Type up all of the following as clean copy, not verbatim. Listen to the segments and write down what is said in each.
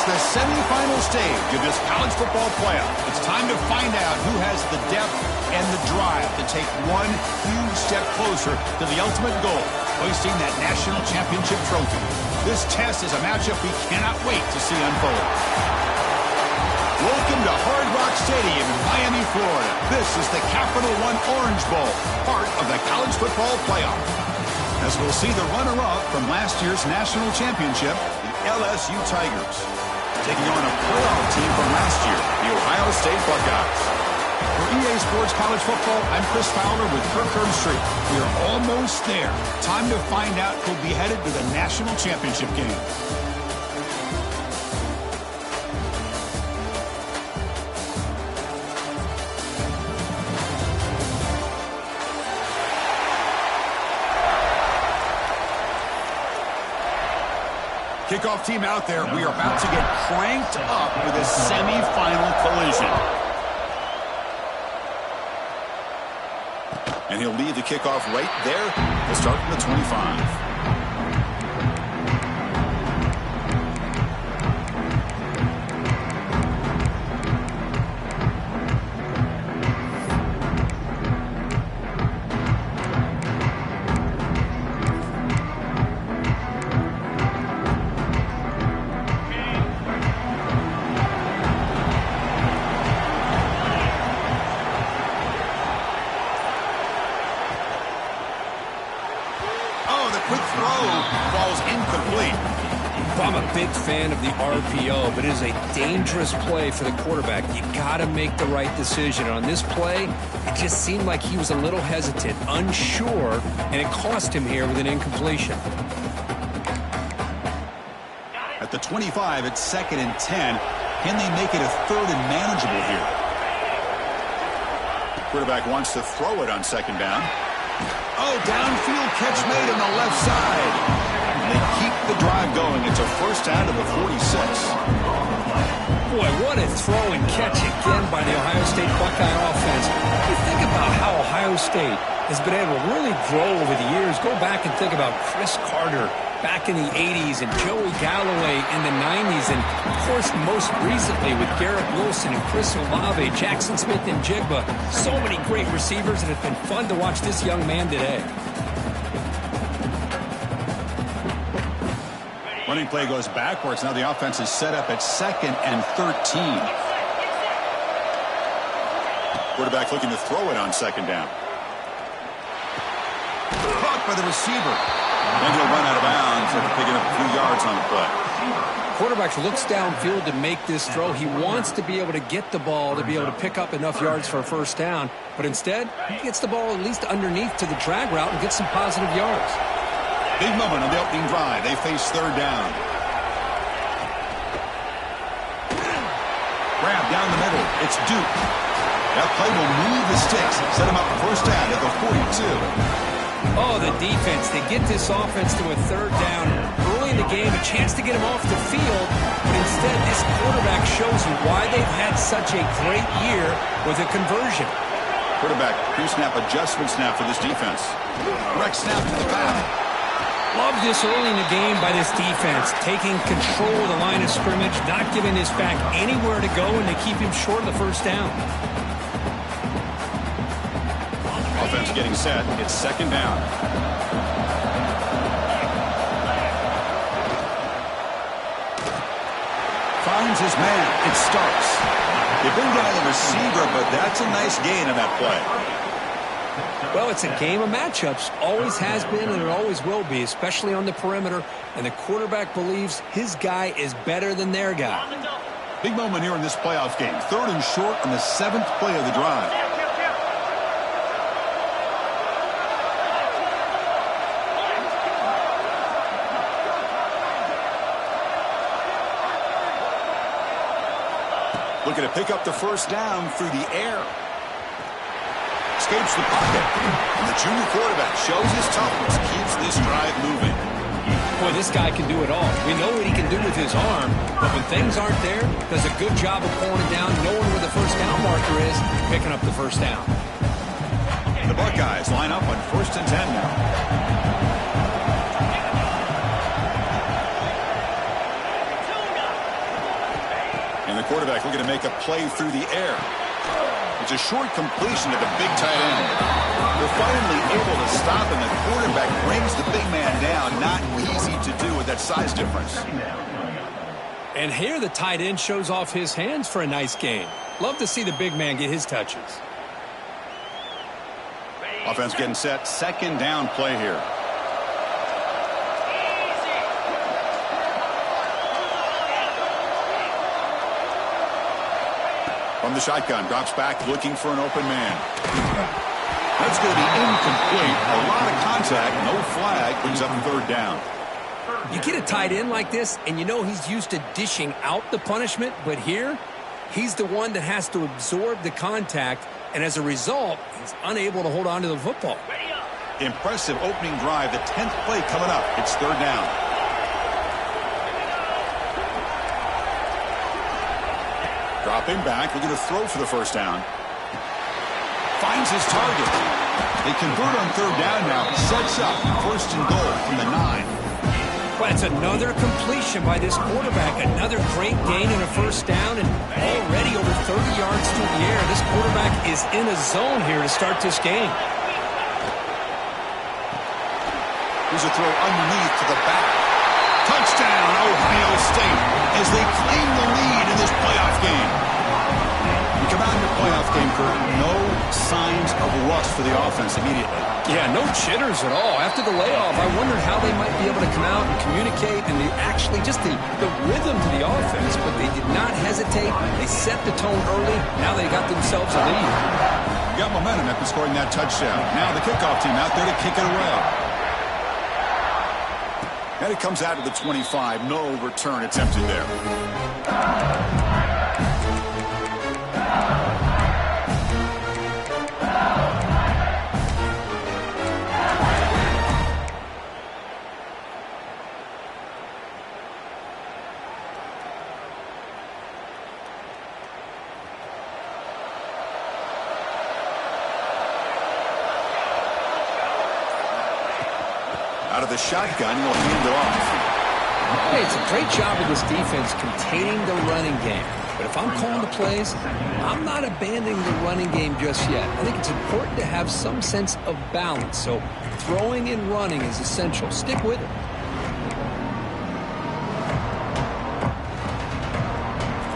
It's the semifinal stage of this college football playoff. It's time to find out who has the depth and the drive to take one huge step closer to the ultimate goal, hoisting that national championship trophy. This test is a matchup we cannot wait to see unfold. Welcome to Hard Rock Stadium in Miami, Florida. This is the Capital One Orange Bowl, part of the college football playoff. As we'll see the runner-up from last year's national championship, the LSU Tigers, taking on a playoff team from last year, the Ohio State Buckeyes. For EA Sports College Football, I'm Chris Fowler with Kirk Herbstreit. We are almost there. Time to find out who'll be headed to the national championship game. Kickoff team out there. We are about to get cranked up for this semifinal collision. And he'll lead the kickoff right there. He'll start from the 25. Fan of the RPO, but it is a dangerous play for the quarterback. You got to make the right decision. On this play, it just seemed like he was a little hesitant, unsure, and it cost him here with an incompletion. At the 25, it's 2nd and 10. Can they make it a 3rd and manageable here? Quarterback wants to throw it on 2nd down. Oh, downfield catch made on the left side. They keep the drive going. It's a first down to the 46. Boy, what a throw and catch again by the Ohio State Buckeye offense. You think about how Ohio State has been able to really grow over the years. Go back and think about Chris Carter back in the 80s and Joey Galloway in the 90s. And, of course, most recently with Garrett Wilson and Chris Olave, Jackson Smith and Jigba. So many great receivers, and it's been fun to watch this young man today. Running play goes backwards. Now the offense is set up at 2nd and 13. Quarterback looking to throw it on 2nd down. Caught by the receiver. And he'll run out of bounds after picking up a few yards on the play. Quarterback looks downfield to make this throw. He wants to be able to get the ball to be able to pick up enough yards for a first down. But instead, he gets the ball at least underneath to the drag route and gets some positive yards. Big moment on the opening drive. They face 3rd down. Grab down the middle. It's Duke. That play will move the sticks. Set him up first down at the 42. Oh, the defense. They get this offense to a 3rd down early in the game. A chance to get him off the field. But instead, this quarterback shows you why they've had such a great year with a conversion. Quarterback pre-snap adjustment snap for this defense. Direct snap to the back. Love this early in the game by this defense, taking control of the line of scrimmage, not giving this back anywhere to go, and they keep him short of the first down. Offense getting set. It's 2nd down. Finds his man. It starts. They bring down the receiver, but that's a nice gain on that play. Well, it's a game of matchups. Always has been and it always will be, especially on the perimeter. And the quarterback believes his guy is better than their guy. Big moment here in this playoff game. 3rd and short on the 7th play of the drive. Looking to pick up the first down through the air. Escapes the pocket. And the junior quarterback shows his toughness, keeps this drive moving. Boy, this guy can do it all. We know what he can do with his arm, but when things aren't there, does a good job of pulling it down, knowing where the first down marker is, picking up the first down. The Buckeyes line up on 1st and 10 now. quarterback looking to make a play through the air. It's a short completion to the big tight end. They're finally able to stop, and the quarterback brings the big man down. Not easy to do with that size difference. And here the tight end shows off his hands for a nice gain. Love to see the big man get his touches. Offense getting set. Second down play here. From the shotgun, drops back, looking for an open man. That's going to be incomplete. A lot of contact, no flag, brings up third down. You get a tight end like this, and you know he's used to dishing out the punishment, but here, he's the one that has to absorb the contact, and as a result, he's unable to hold on to the football. Impressive opening drive. The 10th play coming up. It's third down. Dropping back, looking to throw for the first down. Finds his target. They convert on third down now. Sets up first and goal from the 9. Well, that's another completion by this quarterback. Another great gain and a first down, and already over 30 yards through the air. This quarterback is in a zone here to start this game. Here's a throw underneath to the back. Touchdown, Ohio State, as they claim the lead in this playoff game. We come out in the playoff game, Kurt. No signs of rust for the offense immediately. Yeah, no jitters at all. After the layoff, I wondered how they might be able to come out and communicate and actually just the rhythm to the offense, but they did not hesitate. They set the tone early. Now they got themselves a lead. Got momentum after scoring that touchdown. Now the kickoff team out there to kick it away. And it comes out to the 25. No return attempted there. Out of the shotgun, he'll hand it off. Hey, it's a great job of this defense containing the running game. But if I'm calling the plays, I'm not abandoning the running game just yet. I think it's important to have some sense of balance. So throwing and running is essential. Stick with it.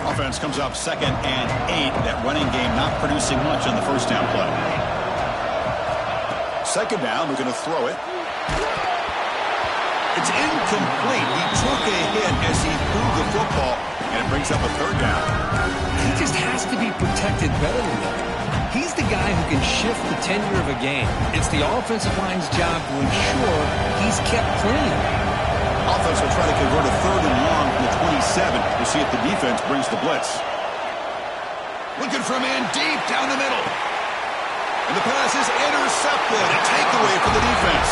Offense comes up 2nd and 8. That running game not producing much on the first down play. Second down, we're going to throw it. It's incomplete. He took a hit as he threw the football, and it brings up a third down. He just has to be protected better than that. He's the guy who can shift the tenure of a game. It's the offensive line's job to ensure he's kept clean. Offense will try to convert a third and long from the 27. We'll see if the defense brings the blitz. Looking for a man deep down the middle. And the pass is intercepted. A takeaway for the defense.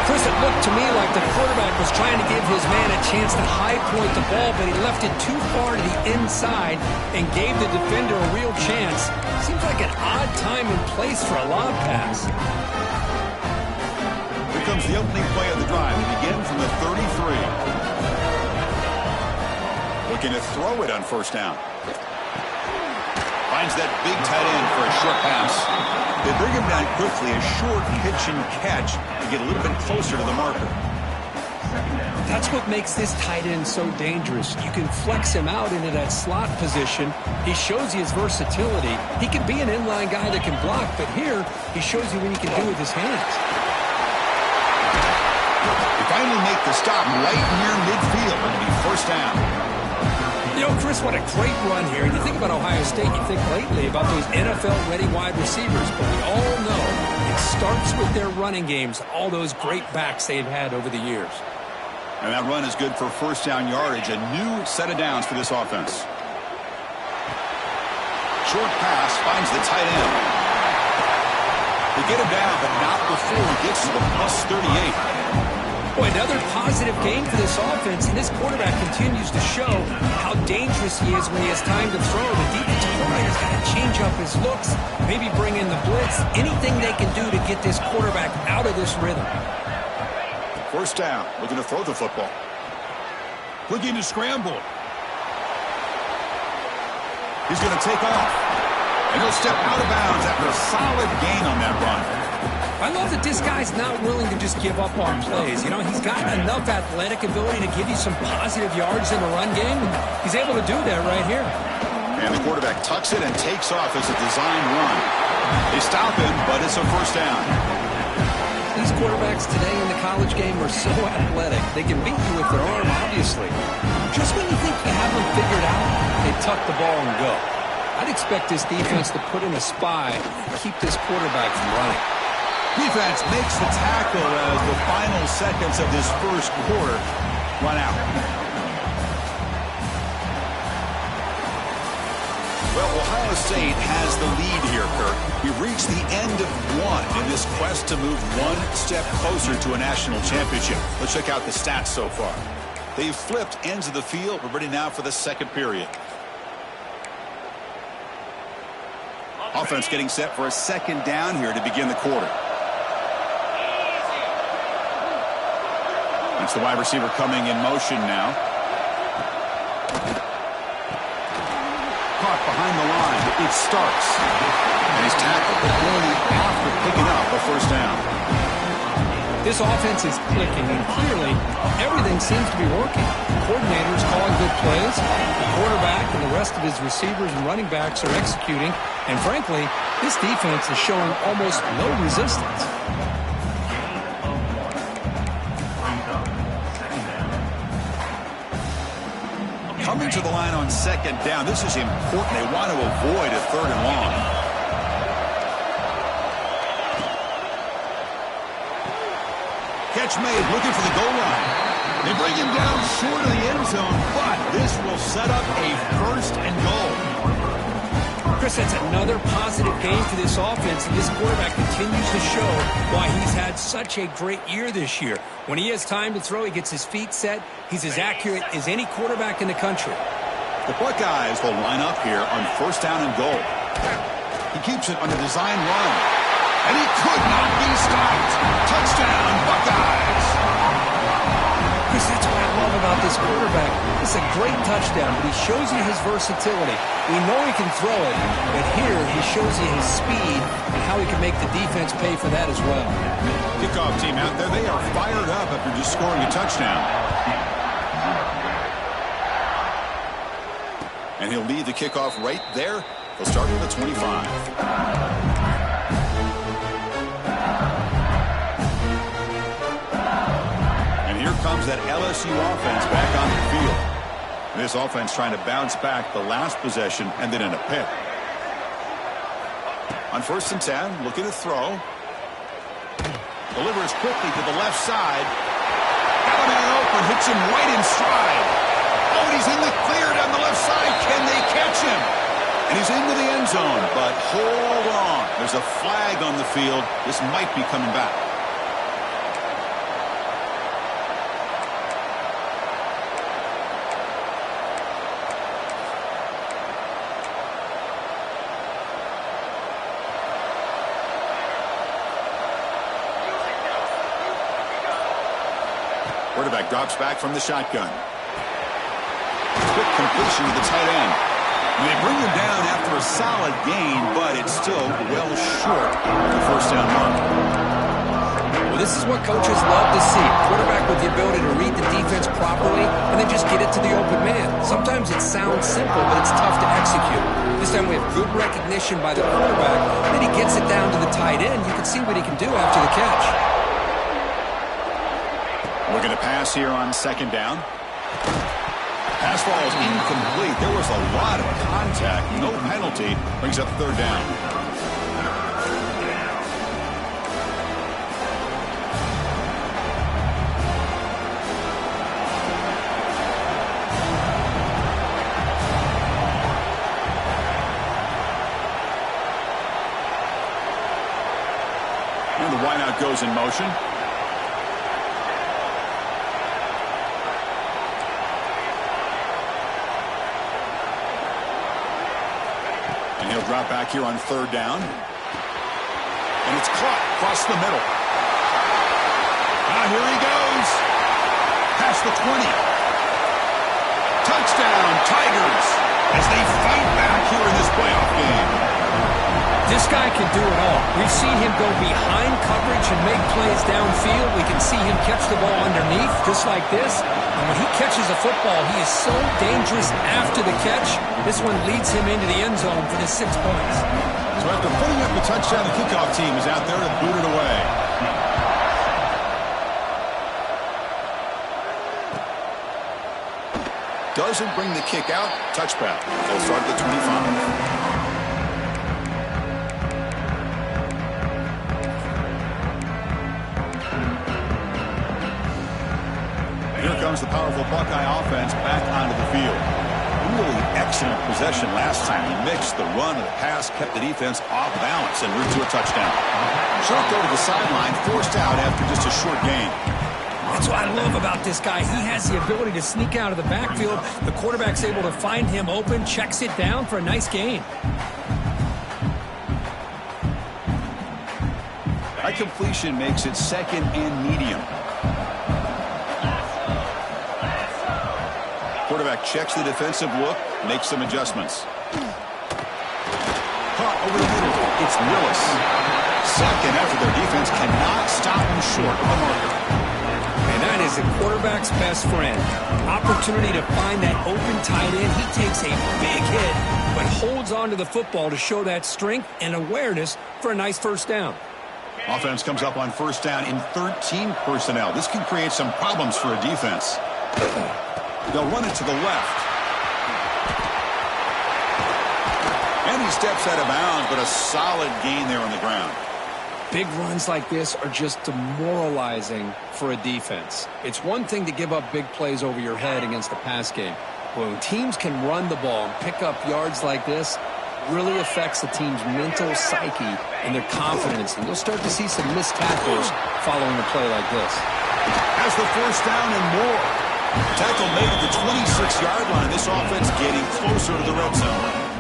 Chris, it looked to me like the quarterback was trying to give his man a chance to high point the ball, but he left it too far to the inside and gave the defender a real chance. Seems like an odd time and place for a lob pass. Here comes the opening play of the drive. They begin from the 33. Looking to throw it on first down. Finds that big tight end for a short pass. They bring him down quickly, a short pitch and catch to get a little bit closer to the marker. That's what makes this tight end so dangerous. You can flex him out into that slot position. He shows you his versatility. He can be an inline guy that can block, but here he shows you what he can do with his hands. They finally make the stop right near midfield. It'll be first down. You know, Chris, what a great run here. And you think about Ohio State, you think lately about those NFL-ready wide receivers. But we all know it starts with their running games, all those great backs they've had over the years. And that run is good for first down yardage. A new set of downs for this offense. Short pass finds the tight end. They get him down, but not before he gets to the plus 38. Boy, another positive game for this offense, and this quarterback continues to show how dangerous he is when he has time to throw. The defensive coordinator's got to change up his looks, maybe bring in the blitz, anything they can do to get this quarterback out of this rhythm. First down, looking to throw the football. Looking to scramble. He's going to take off. And he'll step out of bounds after a solid gain on that run. I love that this guy's not willing to just give up on plays. You know, he's got enough athletic ability to give you some positive yards in the run game. He's able to do that right here. And the quarterback tucks it and takes off as a design run. They stop him, but it's a first down. These quarterbacks today in the college game are so athletic. They can beat you with their arm, obviously. Just when you think you have them figured out, they tuck the ball and go. I'd expect this defense to put in a spy to keep this quarterback from running. Defense makes the tackle as the final seconds of this first quarter run out. Well, Ohio State has the lead here, Kirk. We've reached the end of one in this quest to move one step closer to a national championship. Let's check out the stats so far. They've flipped ends of the field. We're ready now for the second period. Offense getting set for a second down here to begin the quarter. That's the wide receiver coming in motion now. Caught behind the line. It starts. And he's tackled, but only after picking up a first down. This offense is clicking, and clearly everything seems to be working. The coordinator's calling good plays. The quarterback and the rest of his receivers and running backs are executing. And frankly, this defense is showing almost no resistance. Coming to the line on second down. This is important. They want to avoid a third and long. Catch made, looking for the goal line. They bring him down short of the end zone, but this will set up a first and goal. Chris, that's another positive game for this offense, and this quarterback continues to show why he's had such a great year this year. When he has time to throw, he gets his feet set. He's as accurate as any quarterback in the country. The Buckeyes will line up here on first down and goal. He keeps it on the design run, and he could not be stopped. Touchdown, Buckeyes! Chris, that's what I love about this quarterback. It's a great touchdown, but he shows you his versatility. We know he can throw it, but here he shows you his speed and how he can make the defense pay for that as well. Kickoff team out there. They are fired up after just scoring a touchdown. And he'll lead the kickoff right there. He'll start with the 25. Comes that LSU offense back on the field. This offense trying to bounce back the last possession and then in a pick. On first and 10, looking to throw. Delivers quickly to the left side. Got a man open, hits him right in stride. Oh, and he's in the clear down the left side. Can they catch him? And he's into the end zone, but hold on. There's a flag on the field. This might be coming back. Quarterback drops back from the shotgun. Quick completion to the tight end. And they bring him down after a solid gain, but it's still well short of the first down mark. Well, this is what coaches love to see. Quarterback with the ability to read the defense properly and then just get it to the open man. Sometimes it sounds simple, but it's tough to execute. This time we have good recognition by the quarterback. Then he gets it down to the tight end. You can see what he can do after the catch. Looking to pass here on second down. Pass falls incomplete. There was a lot of contact. No penalty. Brings up third down. And the wideout goes in motion. He'll drop back here on third down. And it's caught across the middle. Ah, here he goes. Past the 20. Touchdown, Tigers. as they fight back here in this playoff game. This guy can do it all. We've seen him go behind coverage and make plays downfield. We can see him catch the ball underneath, just like this. And when he catches a football, he is so dangerous after the catch. This one leads him into the end zone for the 6 points. So after putting up the touchdown, the kickoff team is out there to boot it away. Doesn't bring the kick out. Touchback. They'll start at the 25. Here comes the powerful Buckeye offense back onto the field. Really excellent possession last time. He mixed the run and the pass, kept the defense off balance, and route to a touchdown. Short throw to the sideline, forced out after just a short gain. That's what I love about this guy. He has the ability to sneak out of the backfield. The quarterback's able to find him open, checks it down for a nice gain. That completion makes it second and medium. Quarterback checks the defensive look, makes some adjustments. Caught over the middle. It's Willis. Second after their defense cannot stop him short of the marker. And that is the quarterback's best friend. Opportunity to find that open tight end. He takes a big hit, but holds on to the football to show that strength and awareness for a nice first down. Offense comes up on first down in 13 personnel. This can create some problems for a defense. They'll run it to the left. And he steps out of bounds, but a solid gain there on the ground. Big runs like this are just demoralizing for a defense. It's one thing to give up big plays over your head against the pass game. But when teams can run the ball and pick up yards like this, really affects the team's mental psyche and their confidence. And you'll start to see some missed tackles following a play like this. Has the first down and more. Tackle made at the 26-yard line. This offense getting closer to the red zone.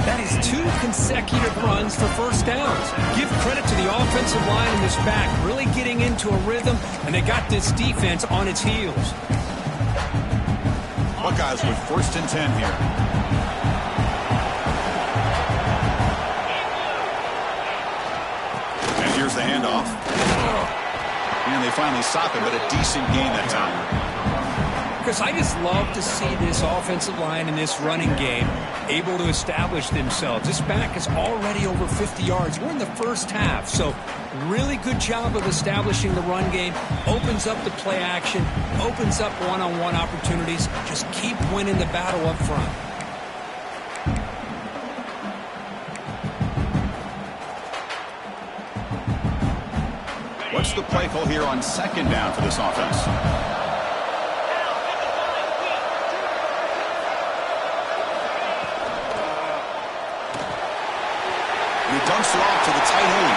That is 2 consecutive runs for first downs. Give credit to the offensive line in this back, really getting into a rhythm, and they got this defense on its heels. Buckeyes with first and 10 here. And here's the handoff. And they finally stop it, but a decent gain that time. Because I just love to see this offensive line in this running game able to establish themselves. This back is already over 50 yards. We're in the first half, so really good job of establishing the run game. Opens up the play action, opens up one-on-one opportunities. Just keep winning the battle up front. What's the play call here on second down for this offense? Dumps it off to the tight end.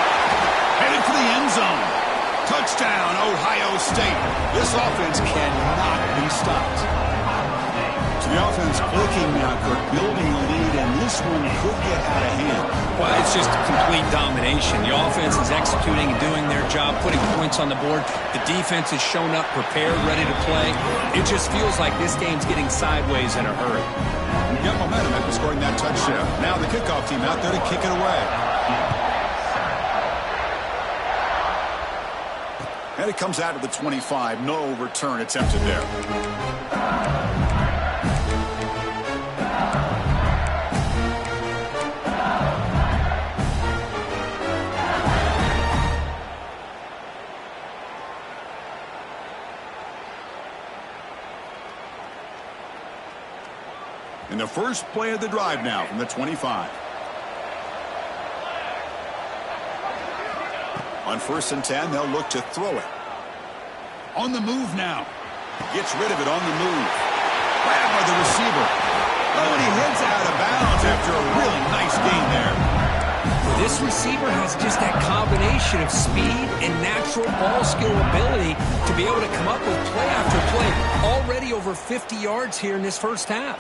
Headed for the end zone. Touchdown, Ohio State. This offense cannot be stopped. So the offense clicking now, Kirk, building a lead, and this one could get out of hand. Well, it's just complete domination. The offense is executing and doing their job, putting points on the board. The defense has shown up, prepared, ready to play. It just feels like this game's getting sideways in a hurry. We got momentum after scoring that touchdown. Now the kickoff team out there to kick it away. And it comes out of the 25. No return attempted there. In the first play of the drive now from the 25. On first and 10, they'll look to throw it. On the move now. Gets rid of it on the move. Grabbed by the receiver. Oh, and he heads out of bounds after a really nice gain there. Well, this receiver has just that combination of speed and natural ball skill ability to be able to come up with play after play. Already over 50 yards here in this first half.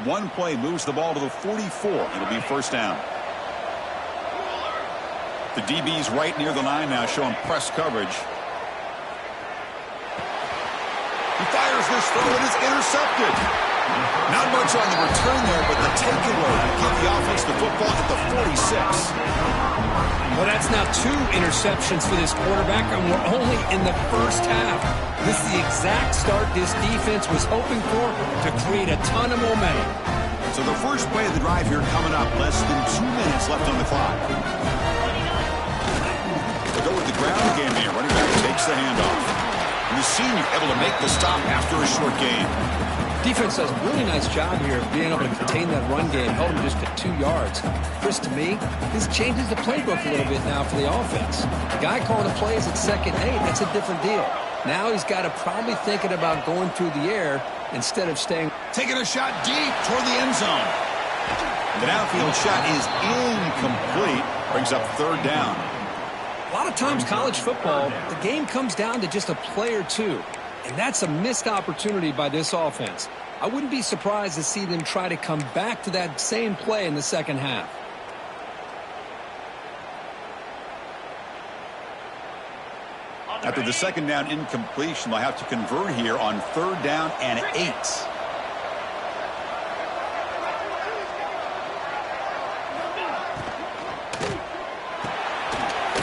One play moves the ball to the 44. It'll be first down. The DB's right near the line now, showing press coverage. He fires this throw, and it's intercepted. Not much on the return there, but the takeaway to give the offense the football at the 46. Well, that's now 2 interceptions for this quarterback, and we're only in the first half. This is the exact start this defense was hoping for to create a ton of momentum. So the first play of the drive here coming up, less than 2 minutes left on the clock. They'll go with the ground game here. Running back takes the handoff. And the senior able to make the stop after a short gain. Defense does a really nice job here of being able to contain that run game, held him just at 2 yards. Chris, to me, this changes the playbook a little bit now for the offense. The guy calling the plays at 2nd and 8, that's a different deal. Now he's got to probably thinking about going through the air instead of staying. Taking a shot deep toward the end zone. The downfield shot is incomplete. Brings up 3rd down. A lot of times college football, the game comes down to just a play or two. And that's a missed opportunity by this offense. I wouldn't be surprised to see them try to come back to that same play in the second half. After the 2nd down incompletion, they'll have to convert here on 3rd down and 8.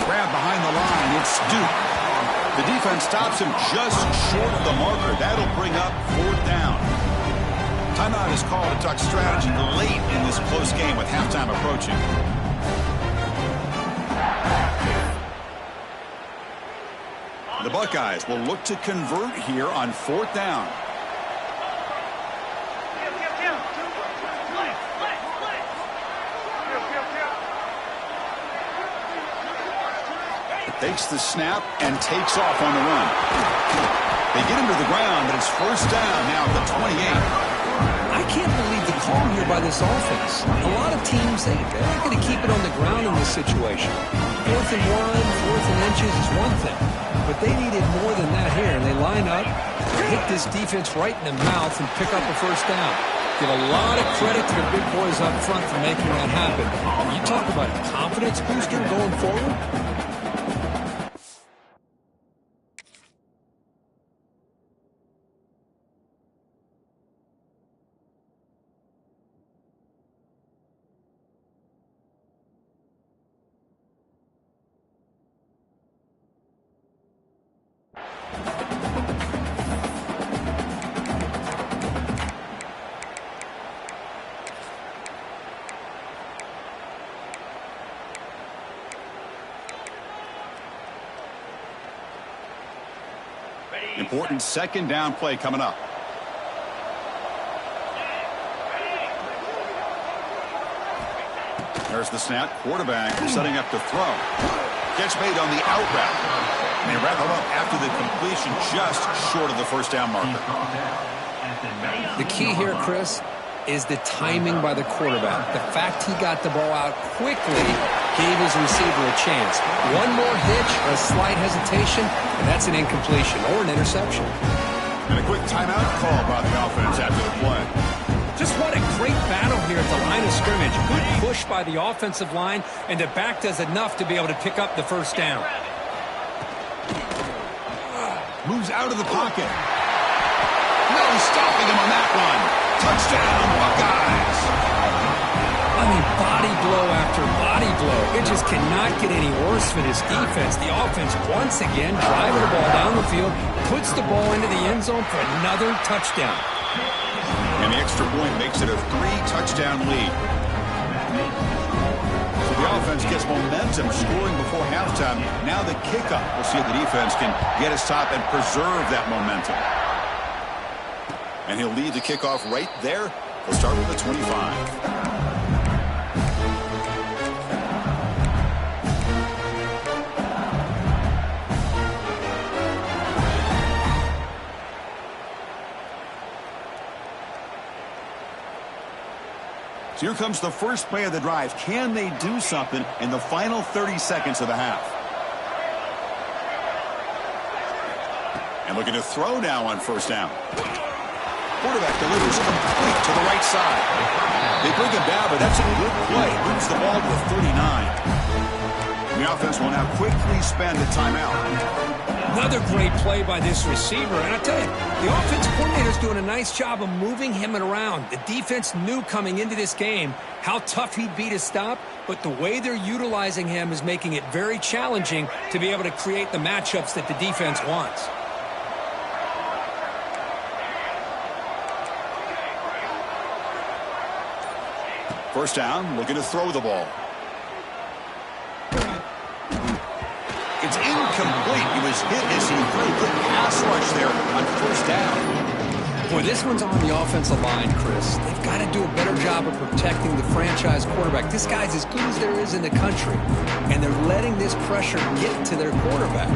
Grab behind the line. It's Duke. The defense stops him just short of the marker. That'll bring up 4th down. Timeout is called to talk strategy late in this close game with halftime approaching. The Buckeyes will look to convert here on 4th down. Takes the snap and takes off on the run. They get him to the ground, but it's 1st down now at the 28. I can't believe the call here by this offense. A lot of teams, they're not going to keep it on the ground in this situation. 4th and 1, 4th and inches is one thing. But they needed more than that here, and they line up, hit this defense right in the mouth, and pick up a 1st down. Give a lot of credit to the big boys up front for making that happen. You talk about a confidence booster going forward. Important 2nd down play coming up. There's the snap. Quarterback setting up to throw. Catch made on the out route. And they wrap him up after the completion just short of the 1st down marker. The key here, Chris, is the timing by the quarterback. The fact he got the ball out quickly gave his receiver a chance. One more hitch or a slight hesitation, and that's an incompletion or an interception. And a quick timeout call by the offense after the play. Just what a great battle here at the line of scrimmage. Good push by the offensive line, and the back does enough to be able to pick up the 1st down. Moves out of the pocket. No stopping him on that one. Touchdown, Buckeyes. I mean, body blow after body blow. It just cannot get any worse for this defense. The offense, once again, driving the ball down the field, puts the ball into the end zone for another touchdown. And the extra point makes it a 3-touchdown lead. So the offense gets momentum scoring before halftime. Now the kickoff. We'll see if the defense can get a stop and preserve that momentum. And he'll lead the kickoff right there. We'll start with the 25. So here comes the first play of the drive. Can they do something in the final 30 seconds of the half? And looking to throw now on 1st down. Quarterback delivers complete to the right side. They bring him down, but that's a good play. Moves the ball to the 39. The offense will now quickly spend a timeout. Another great play by this receiver. And I tell you, the offensive coordinator's doing a nice job of moving him around. The defense knew coming into this game how tough he'd be to stop, but the way they're utilizing him is making it very challenging to be able to create the matchups that the defense wants. First down, looking to throw the ball. It's incomplete. He was hit as he threw a good pass rush there on first down. Boy, this one's on the offensive line, Chris. They've got to do a better job of protecting the franchise quarterback. This guy's as good as there is in the country, and they're letting this pressure get to their quarterback.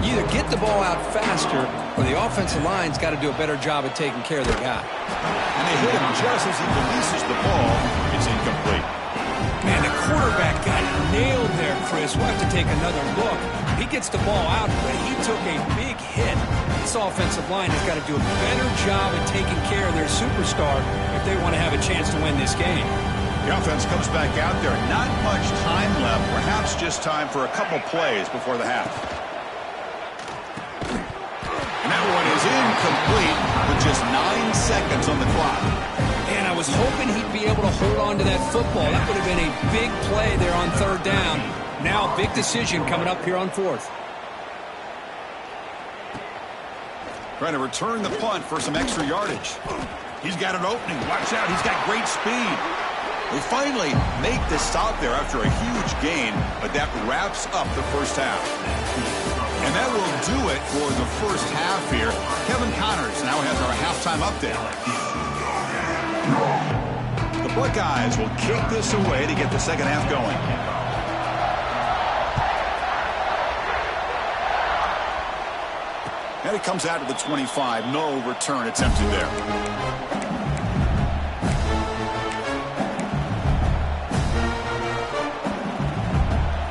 You either get the ball out faster, or the offensive line's got to do a better job of taking care of their guy. And they hit him just as he releases the ball. It's incomplete. Man, the quarterback got nailed there, Chris. We'll have to take another look. He gets the ball out, but he took a big hit. This offensive line has got to do a better job of taking care of their superstar if they want to have a chance to win this game. The offense comes back out there. Not much time left. Perhaps just time for a couple plays before the half. And that one is incomplete with just 9 seconds on the clock. And I was hoping he'd be able to hold on to that football. That would have been a big play there on third down. Now, big decision coming up here on fourth. Trying to return the punt for some extra yardage. He's got an opening. Watch out. He's got great speed. They finally make the stop there after a huge gain, but that wraps up the first half. And that will do it for the first half here. Kevin Connors now has our halftime update. The Buckeyes will kick this away to get the second half going. And it comes out to the 25. No return attempted there.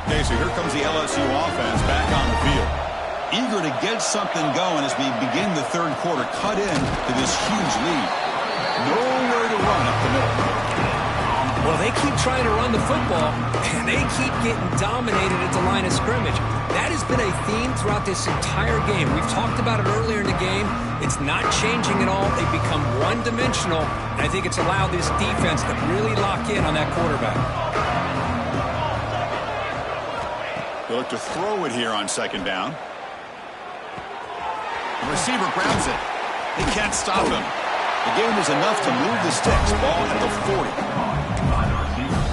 Okay, so here comes the LSU offense back on the field. Eager to get something going as we begin the third quarter. Cut in to this huge lead. Nowhere to run up the middle. Well, they keep trying to run the football, and they keep getting dominated at the line of scrimmage. That has been a theme throughout this entire game. We've talked about it earlier in the game. It's not changing at all. They've become one-dimensional, and I think it's allowed this defense to really lock in on that quarterback. They look to throw it here on second down. The receiver grabs it. They can't stop him. The game is enough to move the sticks. Ball at the 40.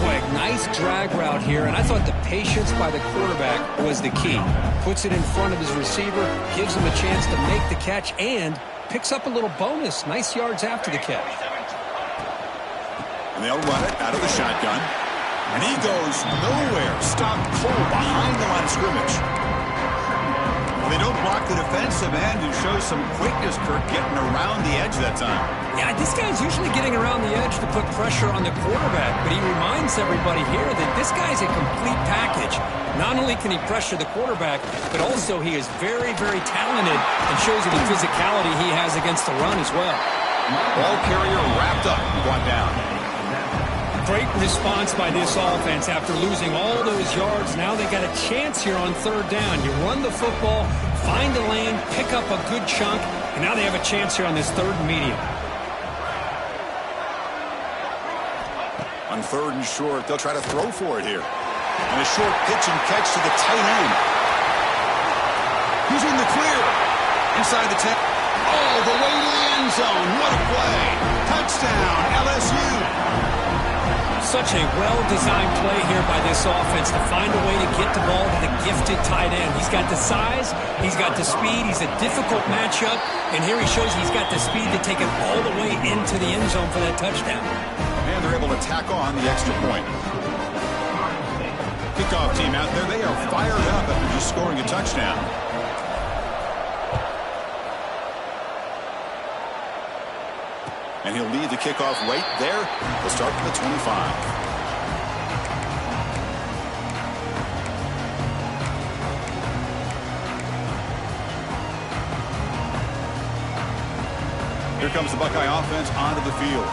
Boy, nice drag route here, and I thought the patience by the quarterback was the key. Puts it in front of his receiver, gives him a chance to make the catch, and picks up a little bonus. Nice yards after the catch. And they'll run it out of the shotgun. And he goes nowhere. Stopped cold behind the line of scrimmage. They don't block the defensive end and show some quickness, Kirk, getting around the edge that time. Yeah, this guy's usually getting around the edge to put pressure on the quarterback, but he reminds everybody here that this guy's a complete package. Not only can he pressure the quarterback, but also he is very, very talented and shows you the physicality he has against the run as well. Ball carrier wrapped up and brought down. Great response by this offense after losing all those yards. Now they got a chance here on third down. You run the football, find the lane, pick up a good chunk, and now they have a chance here on this third and medium. On third and short, they'll try to throw for it here. And a short pitch and catch to the tight end. He's in the clear. Inside the 10. All the way to the end zone. What a play. Touchdown, LSU. Such a well-designed play here by this offense to find a way to get the ball to the gifted tight end. He's got the size, he's got the speed, he's a difficult matchup, and here he shows he's got the speed to take it all the way into the end zone for that touchdown. And they're able to tack on the extra point. Kickoff team out there, they are fired up after just scoring a touchdown. And he'll lead the kickoff right there. We'll start from the 25. Here comes the Buckeye offense onto the field.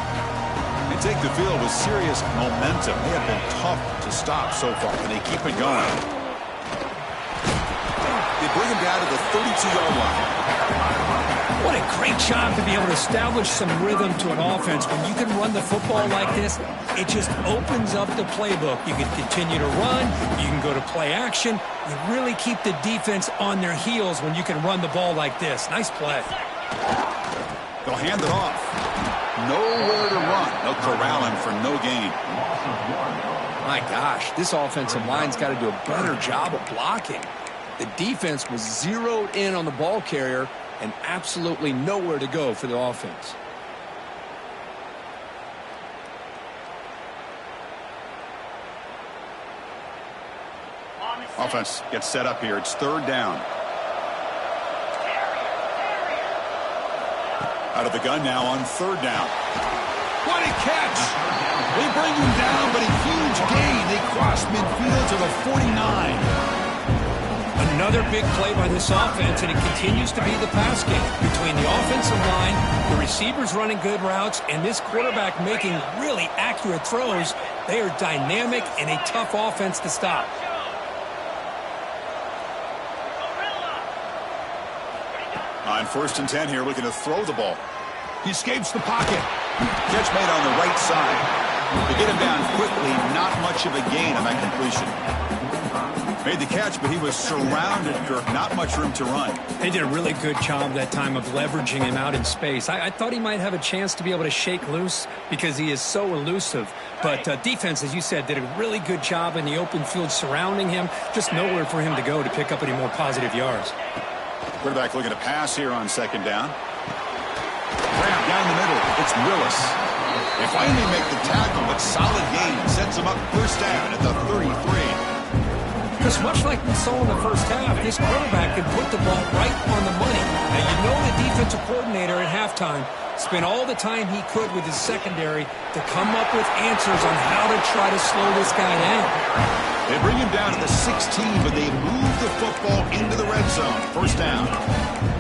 They take the field with serious momentum. They have been tough to stop so far, and they keep it going. They bring him down to the 32-yard line. What a great job to be able to establish some rhythm to an offense. When you can run the football like this, it just opens up the playbook. You can continue to run. You can go to play action. You really keep the defense on their heels when you can run the ball like this. Nice play. They'll hand it off. Nowhere to run. They'll corral him for no gain. My gosh, this offensive line's got to do a better job of blocking. The defense was zeroed in on the ball carrier and absolutely nowhere to go for the offense. Offense gets set up here. It's third down. Out of the gun now on third down. What a catch! They bring him down, but a huge gain. They cross midfield to the 49. Another big play by this offense, and it continues to be the pass game between the offensive line, the receivers running good routes, and this quarterback making really accurate throws. They are dynamic and a tough offense to stop. On 1st and 10 here, looking to throw the ball. He escapes the pocket. Catch made on the right side. They get him down quickly. Not much of a gain on that completion. Made the catch, but he was surrounded, Kirk. Not much room to run. They did a really good job that time of leveraging him out in space. I thought he might have a chance to be able to shake loose because he is so elusive. But defense, as you said, did a really good job in the open field surrounding him. Just nowhere for him to go to pick up any more positive yards. Quarterback looking to pass here on second down. Grab down the middle. It's Willis. They finally make the tackle, but solid gain sets him up first down at the 33. Because much like we saw in the first half, this quarterback can put the ball right on the money. Now, you know the defensive coordinator at halftime spent all the time he could with his secondary to come up with answers on how to try to slow this guy down. They bring him down to the 16, but they move the football into the red zone. First down.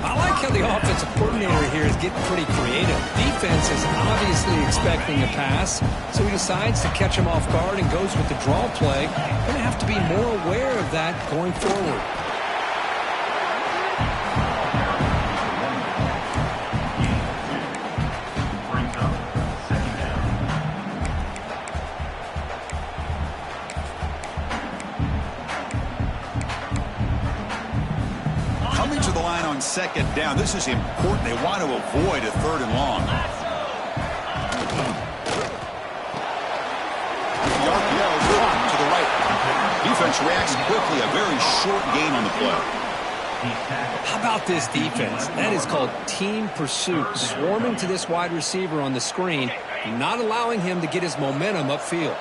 I like how the offensive coordinator here is getting pretty creative. Defense is obviously expecting the pass, so he decides to catch him off guard and goes with the draw play. Going to have to be more aware of that going forward. Second down. This is important. They want to avoid a third and long. The RPO is to the right. Defense reacts quickly. A very short gain on the play. How about this defense? That is called team pursuit. Swarming to this wide receiver on the screen, not allowing him to get his momentum upfield.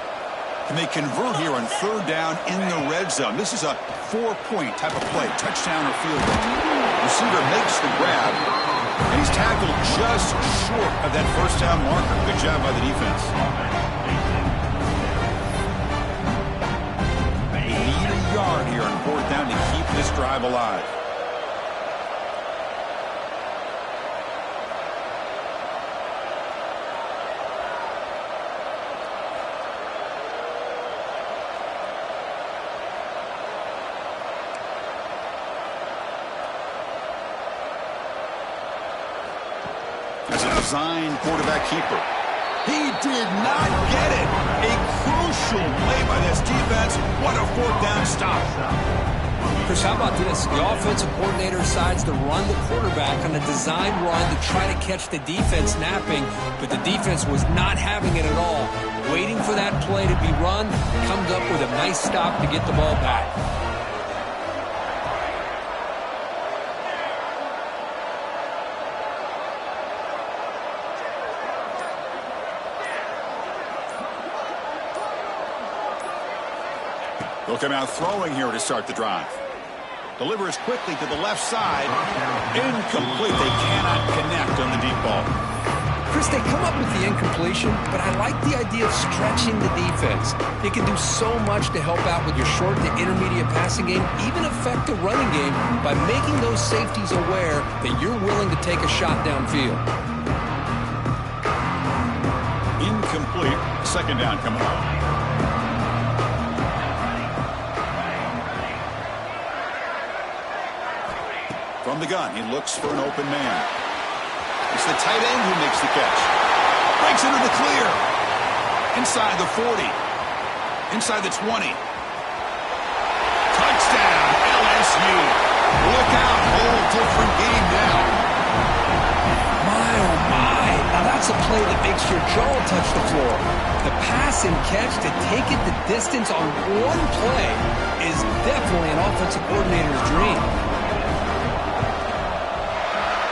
And they convert here on third down in the red zone. This is a 4-point type of play. Touchdown or field goal. Receiver makes the grab, and he's tackled just short of that first down marker. Good job by the defense. They need a yard here on fourth down to keep this drive alive. Design quarterback keeper. He did not get it. A crucial play by this defense. What a fourth down stop. Chris, how about this? The offensive coordinator decides to run the quarterback on a design run to try to catch the defense napping, but the defense was not having it at all. Waiting for that play to be run, comes up with a nice stop to get the ball back. They'll come out throwing here to start the drive. Delivers quickly to the left side. Incomplete. They cannot connect on the deep ball. Chris, they come up with the incompletion, but I like the idea of stretching the defense. They can do so much to help out with your short to intermediate passing game, even affect the running game by making those safeties aware that you're willing to take a shot downfield. Incomplete. Second down coming up. From the gun, he looks for an open man. It's the tight end who makes the catch. Breaks into the clear. Inside the 40. Inside the 20. Touchdown, LSU. Look out, whole different game now. My, oh my. Now that's a play that makes your jaw touch the floor. The pass and catch to take it the distance on one play is definitely an offensive coordinator's dream.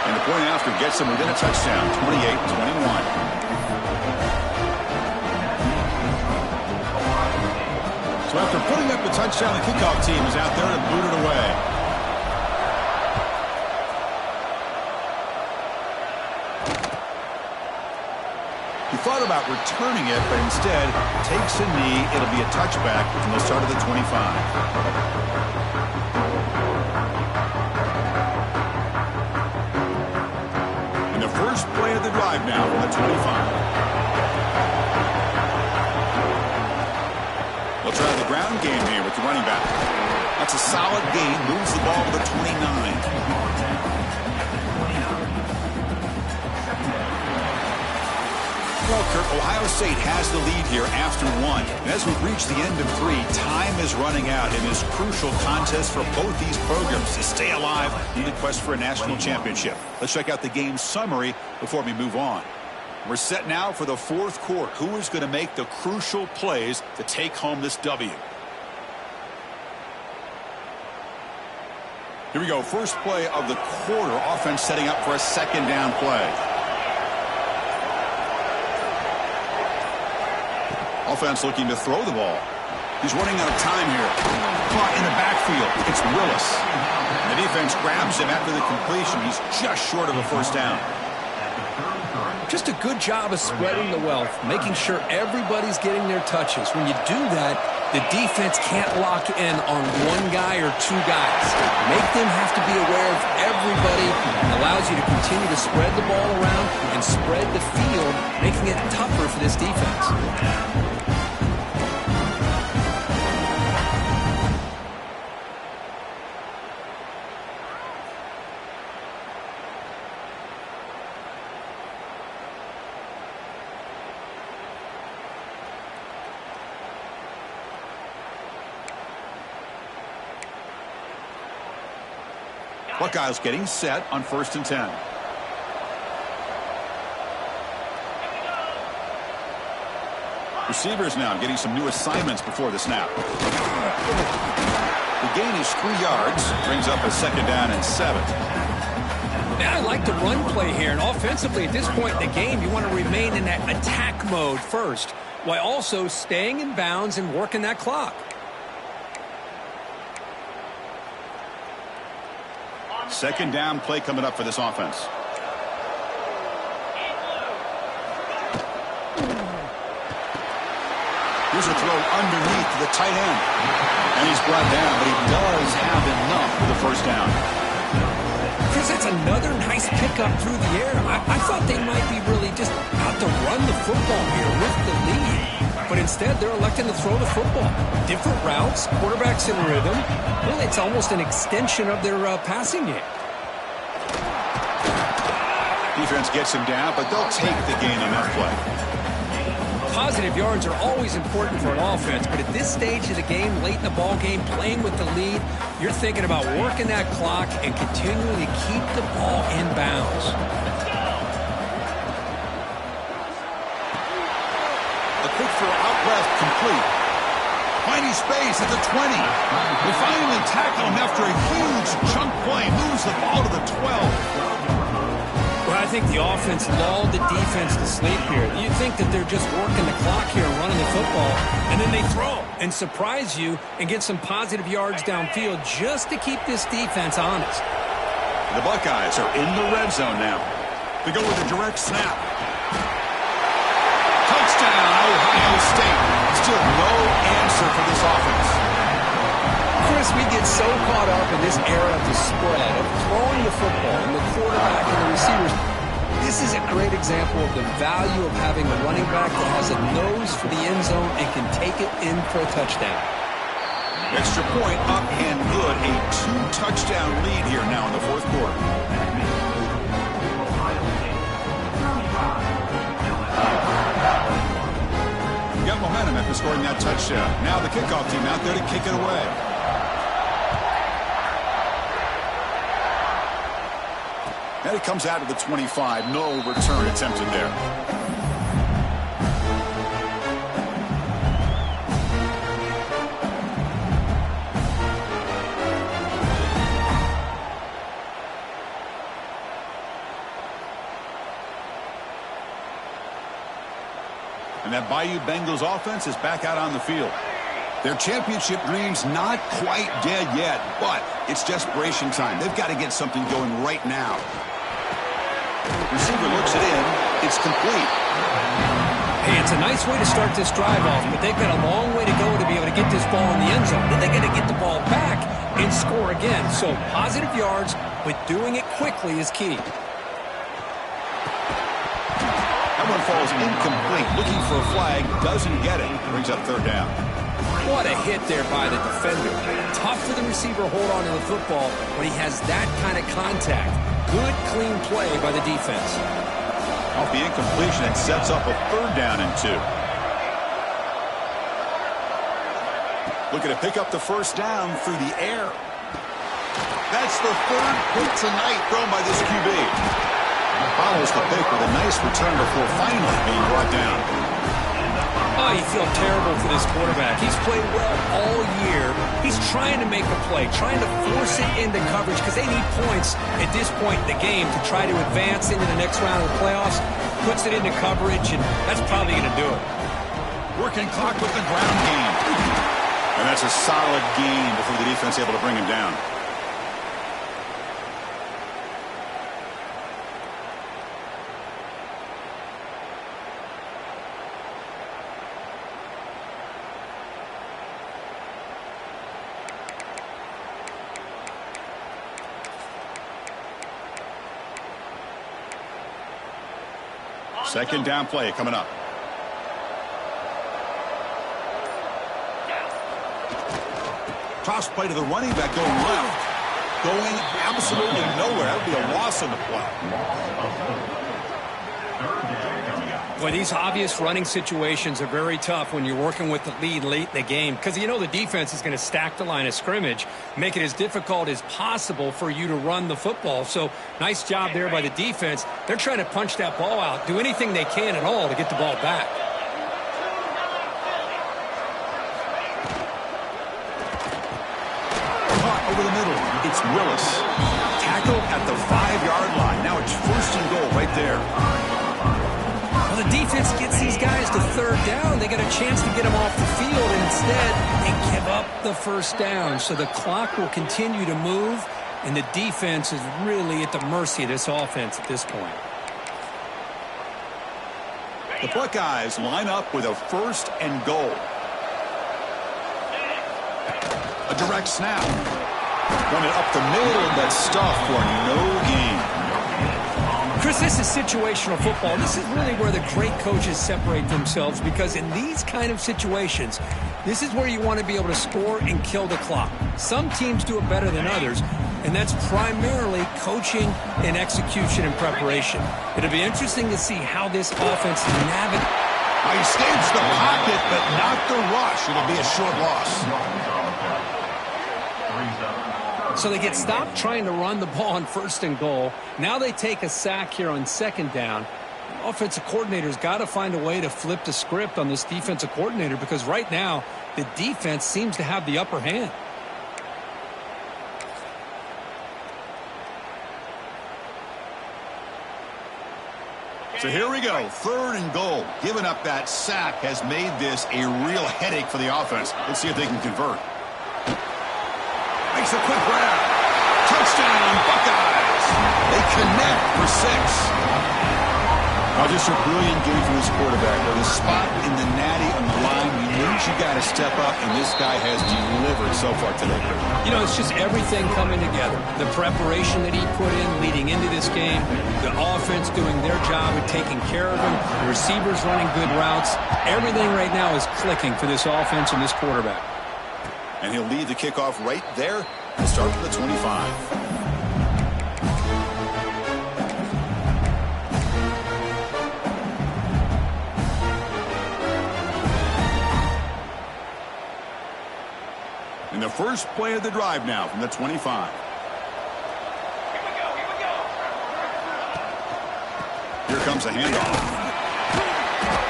And the point after gets them within a touchdown, 28-21. So after putting up the touchdown, the kickoff team is out there and boot it away. He thought about returning it, but instead takes a knee. It'll be a touchback from the start of the 25. And the first play of the drive now from the 25. They'll try the ground game here with the running back. That's a solid gain. Moves the ball to the 29. Well, Kurt, Ohio State has the lead here after one. And as we've reached the end of three, time is running out in this crucial contest for both these programs to stay alive in the quest for a national championship. Let's check out the game summary before we move on. We're set now for the fourth quarter. Who is going to make the crucial plays to take home this W? Here we go. First play of the quarter. Offense setting up for a second down play. Offense looking to throw the ball. He's running out of time here. Caught in the backfield. It's Willis. The defense grabs him after the completion. He's just short of a first down. Just a good job of spreading the wealth, making sure everybody's getting their touches. When you do that, the defense can't lock in on one guy or two guys. Make them have to be aware of everybody. It allows you to continue to spread the ball around and spread the field, making it tougher for this defense. Buckeyes getting set on 1st and 10. Receivers now getting some new assignments before the snap. The gain is 3 yards. Brings up a second down and 7. Now I like the run play here. And offensively, at this point in the game, you want to remain in that attack mode first, while also staying in bounds and working that clock. Second down play coming up for this offense. Here's a throw underneath to the tight end. And he's brought down, but he does have enough for the first down. Chris, that's another nice pickup through the air. I thought they might be really just out to run the football here with the lead. But instead, they're electing to throw the football. Different routes, quarterback's in rhythm. Really, it's almost an extension of their passing game. Defense gets him down, but they'll take the gain on that play. Positive yards are always important for an offense, but at this stage of the game, late in the ball game, playing with the lead, you're thinking about working that clock and continuing to keep the ball in bounds. A quick throw out left, complete. Finding space at the 20. They finally tackle him after a huge chunk play. Moves the ball to the 12. Well, I think the offense lulled the defense to sleep here. You think that they're just working the clock here and running the football, and then they throw and surprise you and get some positive yards downfield just to keep this defense honest. The Buckeyes are in the red zone now. They go with a direct snap. Touchdown, Ohio State. Still no answer for this offense. Chris, we get so caught up in this era of the spread, of throwing the football and the quarterback and the receivers. This is a great example of the value of having a running back that has a nose for the end zone and can take it in for a touchdown. Extra point up and good. put a 2-touchdown lead here now in the fourth quarter. Got momentum after scoring that touchdown. Now the kickoff team out there to kick it away. And it comes out of the 25. No return attempted there. And that Bayou Bengals offense is back out on the field. Their championship dreams not quite dead yet, but it's desperation time. They've got to get something going right now. Receiver looks it in. It's complete. Hey, it's a nice way to start this drive off, but they've got a long way to go to be able to get this ball in the end zone. Then they got to get the ball back and score again. So positive yards, but doing it quickly is key. That one falls incomplete. Looking for a flag, doesn't get it. Brings up third down. What a hit there by the defender. Tough for the receiver to hold on to the football when he has that kind of contact. Good, clean play by the defense. Off the incompletion, it sets up a third down and 2. Looking to pick up the first down through the air. That's the third pick tonight thrown by this QB. Follows the pick with a nice return before finally being brought down. Oh, you feel terrible for this quarterback. He's played well all year. He's trying to make a play, trying to force it into coverage because they need points at this point in the game to try to advance into the next round of the playoffs. Puts it into coverage, and that's probably going to do it. Working clock with the ground game. And that's a solid gain before the defense able to bring him down. Second down play coming up. Toss play to the running back going left. Going absolutely nowhere. That would be a loss on the play. Well, these obvious running situations are very tough when you're working with the lead late in the game because you know the defense is going to stack the line of scrimmage, make it as difficult as possible for you to run the football. So nice job there by the defense. They're trying to punch that ball out, do anything they can at all to get the ball back. Caught over the middle. It's Willis. Tackle at the 5-yard line. Now it's first and goal right there. The defense gets these guys to third down. They got a chance to get them off the field, and instead they give up the first down. So the clock will continue to move, and the defense is really at the mercy of this offense at this point. The Buckeyes line up with a first and goal. A direct snap. Running up the middle, but stuffed for no gain. Chris, this is situational football. This is really where the great coaches separate themselves because in these kind of situations, this is where you want to be able to score and kill the clock. Some teams do it better than others, and that's primarily coaching and execution and preparation. It'll be interesting to see how this offense navigates. He escapes the pocket, but not the rush. It'll be a short loss. So they get stopped trying to run the ball on first and goal. Now they take a sack here on second down. The offensive coordinator's got to find a way to flip the script on this defensive coordinator because right now the defense seems to have the upper hand. So here we go, third and goal. Giving up that sack has made this a real headache for the offense. Let's see if they can convert. Makes a quick grab. Touchdown, Buckeyes. They connect for 6. Just a brilliant game for this quarterback. With a spot in the natty on the line, you know you got to step up, and this guy has delivered so far today. You know, it's just everything coming together. The preparation that he put in leading into this game, the offense doing their job of taking care of him, the receivers running good routes. Everything right now is clicking for this offense and this quarterback. And he'll lead the kickoff right there. He'll start from the 25. In the first play of the drive now from the 25. Here comes a handoff.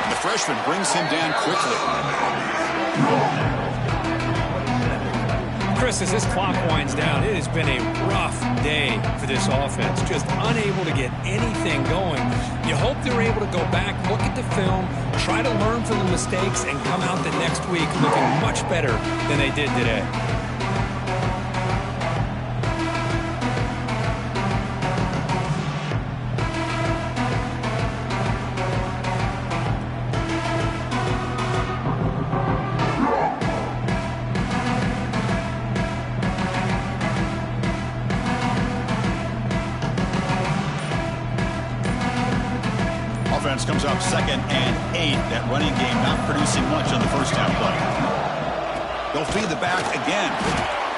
And the freshman brings him down quickly. Chris, as this clock winds down, it has been a rough day for this offense. Just unable to get anything going. You hope they're able to go back, look at the film, try to learn from the mistakes, and come out the next week looking much better than they did today. Comes up 2nd and 8. That running game not producing much on the first half play. They'll feed the back again.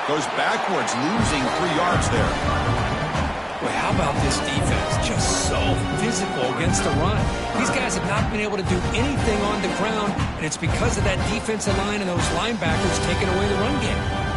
Goes backwards, losing 3 yards there. Well, how about this defense? Just so physical against the run. These guys have not been able to do anything on the ground, and it's because of that defensive line and those linebackers taking away the run game.